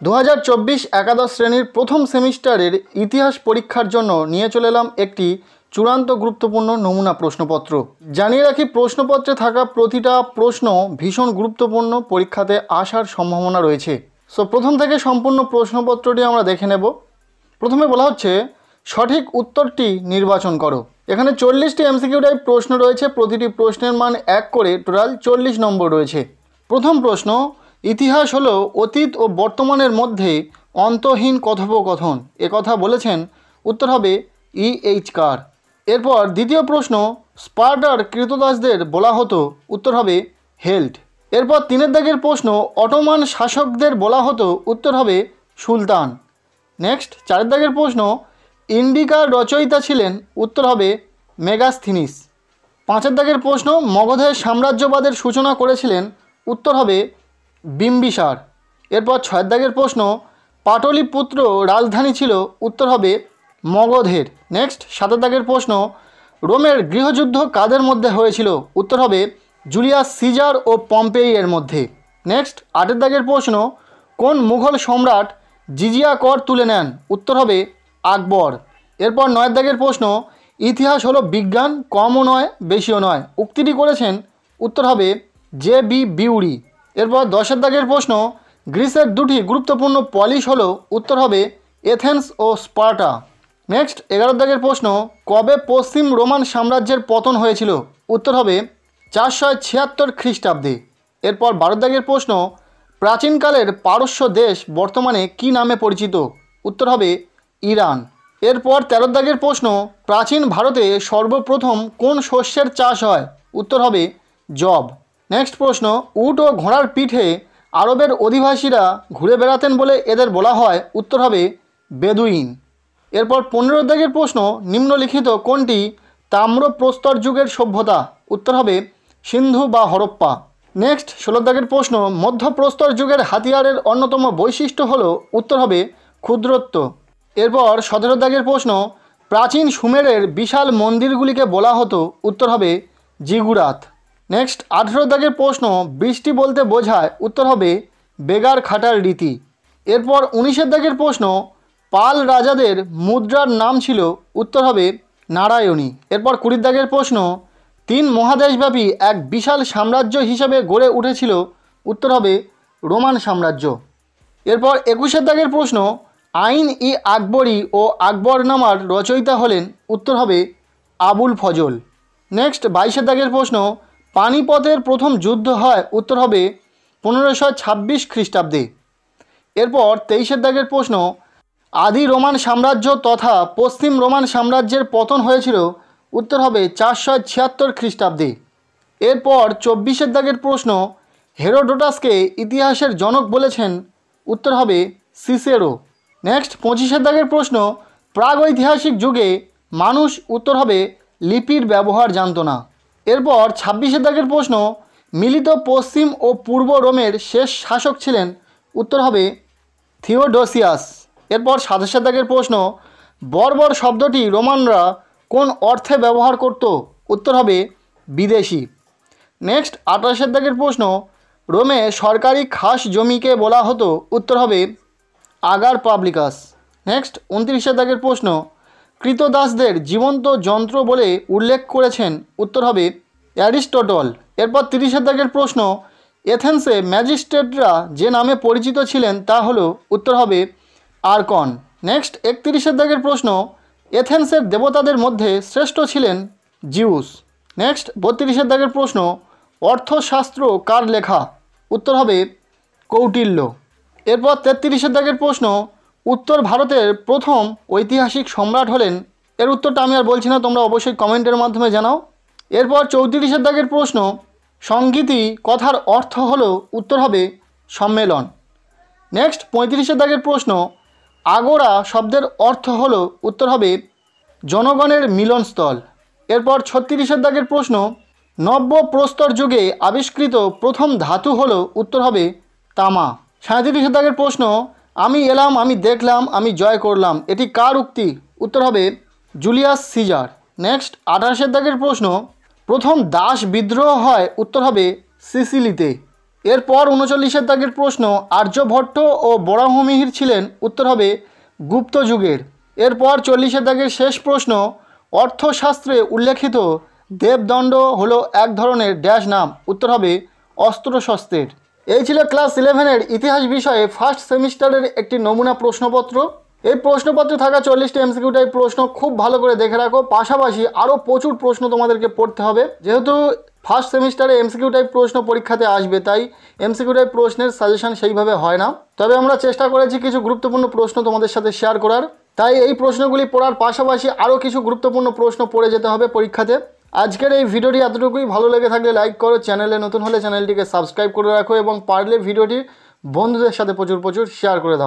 2024 একাদশ শ্রেণীর প্রথম সেমিস্টারের ইতিহাস পরীক্ষার জন্য নিয়ে চলে এলাম একটি চূড়ান্ত গুরুত্বপূর্ণ নমুনা প্রশ্নপত্র। জানিয়ে রাখি, প্রশ্নপত্রে থাকা প্রতিটা প্রশ্ন ভীষণ গুরুত্বপূর্ণ, পরীক্ষাতে আসার সম্ভাবনা রয়েছে। সো প্রথম থেকে সম্পূর্ণ প্রশ্নপত্রটি আমরা দেখে নেব। প্রথমে বলা হচ্ছে সঠিক উত্তরটি নির্বাচন করো। এখানে 40টি এমসিকিউ টাইপ প্রশ্ন রয়েছে, প্রতিটি প্রশ্নের মান 1 করে, টোটাল 40 নম্বর রয়েছে। প্রথম প্রশ্ন, ইতিহাস হলো অতীত ও বর্তমানের মধ্যে অন্তহীন কথোপকথন, একথা বলেছেন, উত্তর হবে E.H. কার। এরপর দ্বিতীয় প্রশ্ন, স্পার্টার কৃতদাসদের বলা হতো, উত্তর হবে হেল্ড। এরপর 3 দাগের প্রশ্ন, অটোমান শাসকদের বলা হতো, উত্তর হবে সুলতান। নেক্সট 4 দাগের প্রশ্ন, ইন্ডিকার রচয়িতা ছিলেন, উত্তর হবে মেগাস্থিনিস। 5 দাগের প্রশ্ন, মগধের সাম্রাজ্যবাদের সূচনা করেছিলেন, উত্তর হবে বিম্বিসার। এরপর 6 দাগের প্রশ্ন, পাটলিপুত্র রাজধানী ছিল, উত্তর হবে মগধের। নেক্সট 7 দাগের প্রশ্ন, রোমের গৃহযুদ্ধ কাদের মধ্যে হয়েছিল, উত্তর হবে জুলিয়াস সিজার ও পম্পেই এর মধ্যে। নেক্সট 8 দাগের প্রশ্ন, কোন মুঘল সম্রাট জিজিয়া কর তুলে নেন, উত্তর হবে আকবর। এরপর 9 দাগের প্রশ্ন, ইতিহাস হলো বিজ্ঞান, কমও নয় বেশিও নয়, উক্তিটি করেছেন, উত্তর হবে J.B. বিউরি। এরপর 10 দাগের প্রশ্ন, গ্রিসের 2টি গুরুত্বপূর্ণ পলিশ হলো, উত্তর হবে এথেন্স ও স্পার্টা। নেক্সট 11 দাগের প্রশ্ন, কবে পশ্চিম রোমান সাম্রাজ্যের পতন হয়েছিল, উত্তর হবে 476 খ্রিস্টাব্দে। এরপর 12 দাগের প্রশ্ন, প্রাচীনকালের পারস্য দেশ বর্তমানে কি নামে পরিচিত, উত্তর হবে ইরান। এরপর 13 দাগের প্রশ্ন, প্রাচীন ভারতে সর্বপ্রথম কোন শস্যের চাষ হয়, উত্তর হবে জব। নেক্সট প্রশ্ন, উট ও ঘোড়ার পিঠে আরবের অধিবাসীরা ঘুরে বেড়াতেন বলে এদের বলা হয়, উত্তর হবে বেদুইন। এরপর 15 দাগের প্রশ্ন, নিম্নলিখিত কোনটি তাম্রপ্রস্তর যুগের সভ্যতা, উত্তর হবে সিন্ধু বা হরপ্পা। নেক্সট 16 দাগের প্রশ্ন, মধ্যপ্রস্তর যুগের হাতিয়ারের অন্যতম বৈশিষ্ট্য হলো, উত্তর হবে ক্ষুদ্রত্ব। এরপর 17 দাগের প্রশ্ন, প্রাচীন সুমেরের বিশাল মন্দিরগুলিকে বলা হতো, উত্তর হবে জিগুরাত। নেক্সট 18 দাগের প্রশ্ন, বৃষ্টি বলতে বোঝায়, উত্তর হবে বেগার খাটার রীতি। এরপর 19 দাগের প্রশ্ন, পাল রাজাদের মুদ্রার নাম ছিল, উত্তর হবে নারায়ণী। এরপর 20 দাগের প্রশ্ন, 3 মহাদেশব্যাপী এক বিশাল সাম্রাজ্য হিসেবে গড়ে উঠেছিল, উত্তর হবে রোমান সাম্রাজ্য। এরপর 21 দাগের প্রশ্ন, আইন-ই আকবরী ও আকবরনামার রচয়িতা হলেন, উত্তর হবে আবুল ফজল। নেক্সট 22 দাগের প্রশ্ন, পানিপথের প্রথম যুদ্ধ হয়, উত্তর হবে 1526 খ্রিস্টাব্দে। এরপর 23 দাগের প্রশ্ন, আদি রোমান সাম্রাজ্য তথা পশ্চিম রোমান সাম্রাজ্যের পতন হয়েছিল, উত্তর হবে 476 খ্রিস্টাব্দে। এরপর 24 দাগের প্রশ্ন, হেরোডোটাসকে ইতিহাসের জনক বলেছেন, উত্তর হবে সিসেরো। নেক্সট 25 দাগের প্রশ্ন, প্রাগৈতিহাসিক যুগে মানুষ, উত্তর হবে লিপির ব্যবহার জানত না। এরপর 26 দাগের প্রশ্ন, মিলিত পশ্চিম ও পূর্ব রোমের শেষ শাসক ছিলেন, উত্তর হবে থিওডোসিয়াস। এরপর 27 দাগের প্রশ্ন, বর্বর শব্দটি রোমানরা কোন অর্থে ব্যবহার করত, উত্তর হবে বিদেশি। নেক্সট 28 দাগের প্রশ্ন, রোমে সরকারি খাস জমিকে বলা হতো, উত্তর হবে আগার পাবলিকাস। নেক্সট 29 দাগের প্রশ্ন, কৃতদাসদের জীবন্ত যন্ত্র বলে উল্লেখ করেছেন, উত্তর হবে অ্যারিস্টটল। এরপর 30 দাগের প্রশ্ন, এথেন্সে ম্যাজিস্ট্রেটরা যে নামে পরিচিত ছিলেন তা হলো, উত্তর হবে আর্কন। নেক্সট 31 দাগের প্রশ্ন, এথেন্সের দেবতাদের মধ্যে শ্রেষ্ঠ ছিলেন জিউস। নেক্সট 32 দাগের প্রশ্ন, অর্থশাস্ত্র কার লেখা, উত্তর হবে কৌটিল্য। এরপর 33 দাগের প্রশ্ন, উত্তর ভারতের প্রথম ঐতিহাসিক সম্রাট হলেন, এর উত্তরটা আমি আর বলছি না, তোমরা অবশ্যই কমেন্টের মাধ্যমে জানাও। এরপর 34 দাগের প্রশ্ন, সংগীতি কথার অর্থ হলো, উত্তর হবে সম্মেলন। নেক্সট 35 দাগের প্রশ্ন, আগোরা শব্দের অর্থ হলো, উত্তর হবে জনগণের মিলনস্থল। এরপর 36 দাগের প্রশ্ন, নব্য প্রস্তর যুগে আবিষ্কৃত প্রথম ধাতু হলো, উত্তর হবে তামা। 37 দাগের প্রশ্ন, আমি এলাম, আমি দেখলাম, আমি জয় করলাম, এটি কার উক্তি, উত্তর হবে জুলিয়াস সিজার। নেক্সট 28 দাগের প্রশ্ন, প্রথম দাস বিদ্রোহ হয়, উত্তর হবে সিসিলিতে। এরপর 39 দাগের প্রশ্ন, আর্যভট্ট ও বরাহমিহির ছিলেন, উত্তর হবে গুপ্ত যুগের। এরপর 40 দাগের শেষ প্রশ্ন, অর্থশাস্ত্রে উল্লেখিত দেবদণ্ড হলো এক ধরনের ড্যাশ নাম, উত্তর হবে অস্ত্রশস্ত্রের। এই ছিল ক্লাস 11-এর ইতিহাস বিষয়ে ফার্স্ট সেমিস্টারের একটি নমুনা প্রশ্নপত্র। এই প্রশ্নপত্রে থাকা 40টি এমসিকিউ টাইপ প্রশ্ন খুব ভালো করে দেখে রাখো, পাশাপাশি আরও প্রচুর প্রশ্ন তোমাদেরকে পড়তে হবে। যেহেতু ফার্স্ট সেমিস্টারে এমসিকিউ টাইপ প্রশ্ন পরীক্ষাতে আসবে, তাই এমসিকিউ টাইপ প্রশ্নের সাজেশন সেইভাবে হয় না। তবে আমরা চেষ্টা করেছি কিছু গুরুত্বপূর্ণ প্রশ্ন তোমাদের সাথে শেয়ার করার, তাই এই প্রশ্নগুলি পড়ার পাশাপাশি আরও কিছু গুরুত্বপূর্ণ প্রশ্ন পড়ে যেতে হবে পরীক্ষাতে। আজকের এই ভিডিওটি এতটুকুই। ভালো লেগে থাকলে লাইক করো, চ্যানেলে নতুন হলে চ্যানেলটিকে সাবস্ক্রাইব করে রাখো এবং পারলে ভিডিওটি বন্ধুদের সাথে প্রচুর শেয়ার করে দাও।